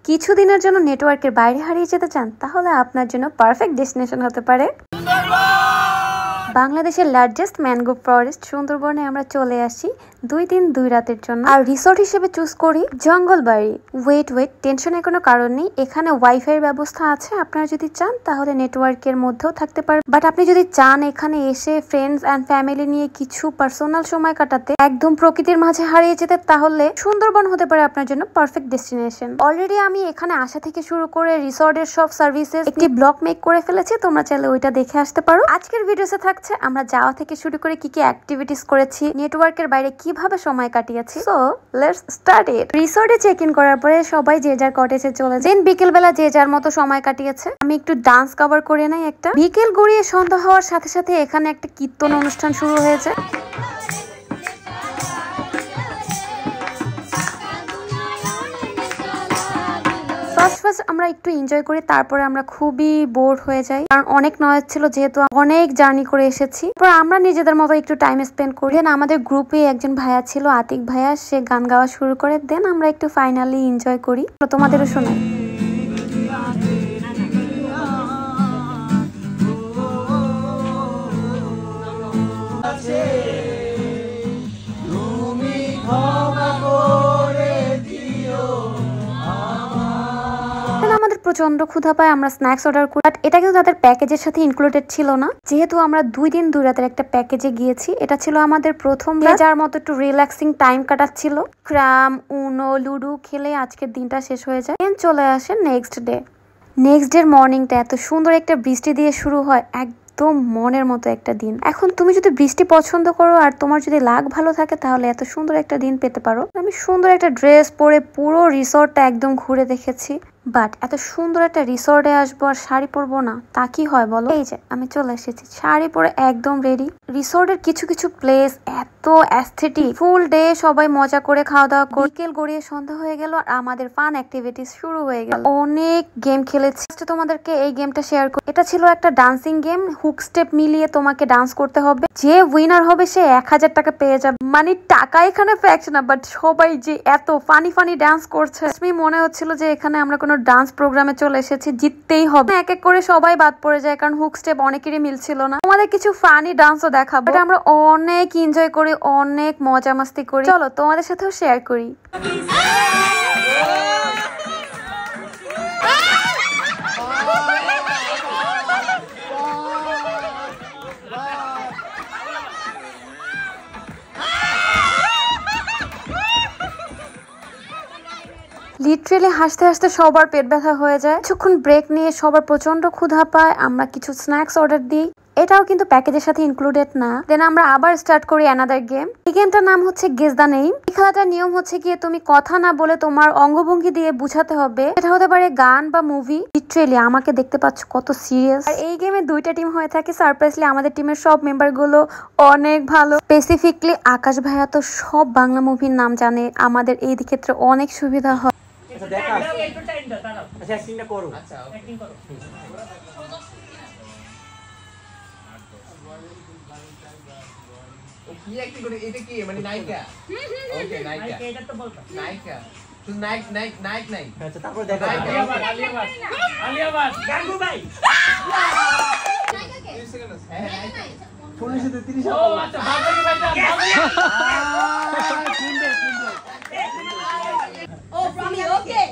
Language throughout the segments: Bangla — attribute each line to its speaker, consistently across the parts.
Speaker 1: কিছুদিনের জন্য নেটওয়ার্কের বাইরে হারিয়ে যেতে চান, তাহলে আপনার জন্য পারফেক্ট ডেস্টিনেশন হতে পারে বাংলাদেশের লার্জেস্ট ম্যানগ্রোভ ফরেস্ট সুন্দরবনে। আমরা চলে আসি 2 দিন 2 রাতের জন্য, আর রিসোর্ট হিসেবে চুজ করি জঙ্গলবাড়ি। ওয়েট টেনশনের কোনো কারণ নেই, এখানে ওয়াইফাই এর ব্যবস্থা আছে। আপনারা যদি চান তাহলে নেটওয়ার্কের মধ্যেও থাকতে পারবেন, বাট আপনি যদি চান এখানে এসে ফ্রেন্ডস এন্ড ফ্যামিলি নিয়ে কিছু পার্সোনাল সময় কাটাতে, একদম প্রকৃতির মাঝে হারিয়ে যেতে, তাহলে সুন্দরবন হতে পারে আপনার জন্য পারফেক্ট ডেস্টিনেশন। অলরেডি আমি এখানে আসা থেকে শুরু করে রিসোর্টের সব সার্ভিসেস একটি ব্লগ মেক করে ফেলেছি, তোমরা চাইলে ওইটা দেখে আসতে পারো। আজকের ভিডিওতে থাকছে আমরা যাওয়া থেকে শুরু করে কি কি অ্যাক্টিভিটিস করেছি, নেটওয়ার্কের বাইরে কিভাবে সময় কাটিয়েছি। So let's start it. রিসোর্টে চেক ইন করার পরে সবাই যে যার কটেজে চলে যায়, বিকেল বেলা যে যার মতো সময় কাটিয়েছে। আমি একটু ডান্স কভার করে নাই একটা। বিকেল গড়িয়ে সন্ধ্যা হওয়ার সাথে সাথে এখানে একটা কীর্তন অনুষ্ঠান শুরু হয়েছে। ফার্স্ট আমরা একটু এনজয় করি, তারপরে আমরা খুবই বোর হয়ে যাই, কারণ অনেক নয়েজ ছিল, যেহেতু অনেক জার্নি করে এসেছি। তারপর আমরা নিজেদের মতো একটু টাইম স্পেন্ড করি। দেন আমাদের গ্রুপে একজন ভাইয়া ছিল, আতিক ভাইয়া, সে গান গাওয়া শুরু করে। দেন আমরা একটু ফাইনালি এনজয় করি। তোমাদেরও শোনাই। আমাদের প্রচন্ড ক্ষুধা পায়, আমরা স্ন্যাক্স অর্ডার করি, বাট এটা কিন্তু তাদের প্যাকেজের সাথে ইনক্লুডেড ছিল না, যেহেতু আমরা 2 দিন 2 রাতের একটা প্যাকেজে গিয়েছি। এটা ছিল আমাদের প্রথম, যার মতো একটু রিল্যাক্সিং টাইম কাটাচ্ছিল। ক্রাম, উনো, লুডো খেলে আজকের দিনটা শেষ হয়ে যায়। দেন চলে আসে নেক্সট ডে মর্নিংটা এত সুন্দর একটা বৃষ্টি দিয়ে শুরু হয়, একদম মনের মতো একটা দিন। এখন তুমি যদি বৃষ্টি পছন্দ করো আর তোমার যদি লাক ভালো থাকে, তাহলে এত সুন্দর একটা দিন পেতে পারো। আমি সুন্দর একটা ড্রেস পরে পুরো রিসর্টটা একদম ঘুরে দেখেছি, বাট এত সুন্দর একটা রিসর্টে আসবো আর শাড়ি পরবো না, তা কি হয় বলো? এই যে আমি চলে এসেছি শাড়ি পরে একদম রেডি। রিসর্টের কিছু প্লেস এত অ্যাস্থেটিক। ফুল ডে সবাই মজা করে খাওয়া দাওয়া করে বিকেল গড়িয়ে সন্ধ্যা হয়ে গেল, আর আমাদের ফান অ্যাক্টিভিটিস শুরু হয়ে গেল। অনেক গেম খেলেছি, তোমাদেরকে এই গেমটা শেয়ার করি। এটা ছিল একটা ডান্সিং গেম, হুক স্টেপ মিলিয়ে তোমাকে ডান্স করতে হবে। যে উইনার হবে সে 1000 টাকা পেয়ে যাবে। মানে টাকা এখানে ফ্যাক্ট না, বাট সবাই যে এত ফানি ডান্স করছে, মনে হচ্ছিল যে এখানে আমরা কোনো ডান্স প্রোগ্রামে চলে এসেছি, জিততেই হবে। এক এক করে সবাই বাদ পড়ে যায়, কারণ হুক স্টেপ অনেকেরই মিলছিল না। আমাদের কিছু ফানি ডান্সও দেখাবো, আমরা অনেক এনজয় করি, অনেক মজা মাস্তি করি। চলো তোমাদের সাথেও শেয়ার করি। লিটারেলি হাসতে হাসতে সবার পেট ব্যথা হয়ে যায়। কিছুক্ষণ ব্রেক নিয়ে সবার প্রচন্ড ক্ষুধা পায়, আমরা কিছু স্ন্যাক্স অর্ডার দিই, এটাও কিন্তু প্যাকেজের সাথে ইনক্লুডেড না। দেন আমরা আবার স্টার্ট করি অ্যানাদার গেম। এই গেমটার নাম হচ্ছে গেস দ্য নেম। এই খেলাটার নিয়ম হচ্ছে গিয়ে তুমি কথা না বলে তোমার অঙ্গভঙ্গি দিয়ে বুঝাতে হবে। এটা হতে পারে গান বা মুভি। লিটারেলি আমাকে দেখতে পাচ্ছ কত সিরিয়াস। আর এই গেমে 2টা টিম হয়ে থাকে। সারপ্রাইজলি আমাদের টিমের সব মেম্বার গুলো অনেক ভালো। স্পেসিফিকলি আকাশ ভাইয়া তো সব বাংলা মুভির নাম জানে, আমাদের এই ক্ষেত্রে অনেক সুবিধা হয়। আচ্ছা দেখা একটু টাইম দাও, দাঁড়াও। আচ্ছা অ্যাক্টিংটা করো। আচ্ছা অ্যাক্টিং করো। কি অ্যাক্টিং করে? এটা কি মানে নায়িকা? ওকে নায়িকা। এটা তো বলতো নায়িকা। তুই নায়ক নাই। আচ্ছা তারপর দেখা। আলিয়া ভাট গাঙ্গু ভাই। নায়িকা কে? 30 সেকেন্ড আছে। হ্যাঁ নায়িকা। 40 থেকে 30 ও আচ্ছা বাবাই ভাইটা ও প্রমি ওকে।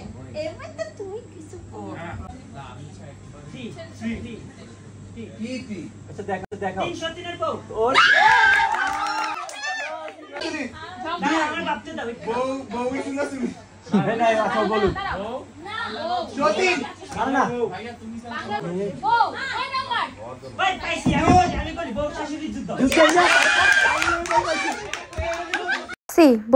Speaker 1: এবার তো তুমি কিছু করো। কি আচ্ছা দেখা 300 দিনের বউ ওর না আমার ভাবতে দাও বউ শুনো তুমি আরে না কথা বলো না সত্যি আরে না ভাইয়া তুমি বউ ওই নাম্বার ভাই পাইছি আমি বলি বউ শাশুড়ি যুদ্ধ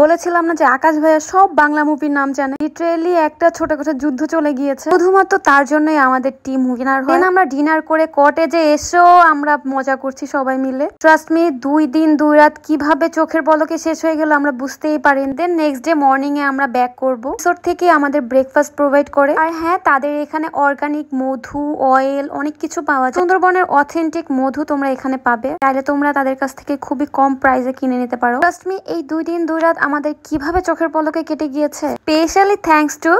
Speaker 1: বলেছিলাম না যে আকাশ ভাইয়া সব বাংলা মুভির নাম জানে। লিটারেলি একটা ছোটখাটো যুদ্ধ চলে গিয়েছে, শুধুমাত্র তার জন্যই আমাদের টিম উইনার হয়। আমরা ডিনার করে কটেজে এসেও আমরা মজা করছি সবাই মিলে। ট্রাস্ট মি 2 দিন 2 রাত কিভাবে চোখের পলকে শেষ হয়ে গেল আমরা বুঝতেই পারিনি। দেন নেক্সট ডে মর্নিং এ আমরা ব্যাক করবো। রিসোর্ট থেকে আমাদের ব্রেকফাস্ট প্রোভাইড করে। আর হ্যাঁ, তাদের এখানে অর্গানিক মধু, অয়েল অনেক কিছু পাওয়া যায়। সুন্দরবনের অথেন্টিক মধু তোমরা এখানে পাবে, তাহলে তোমরা তাদের কাছ থেকে খুবই কম প্রাইসে কিনে নিতে পারো। ট্রাস্ট মি এই 2 দিন 2 রাত আমাদের কিভাবে চোখের পলকে কেটে গিয়েছে, স্পেশালি থ্যাঙ্কস টু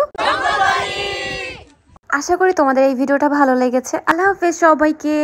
Speaker 1: আশা করি তোমাদের এই ভিডিওটা ভালো লেগেছে। আল্লাহ হাফেজ সবাইকে।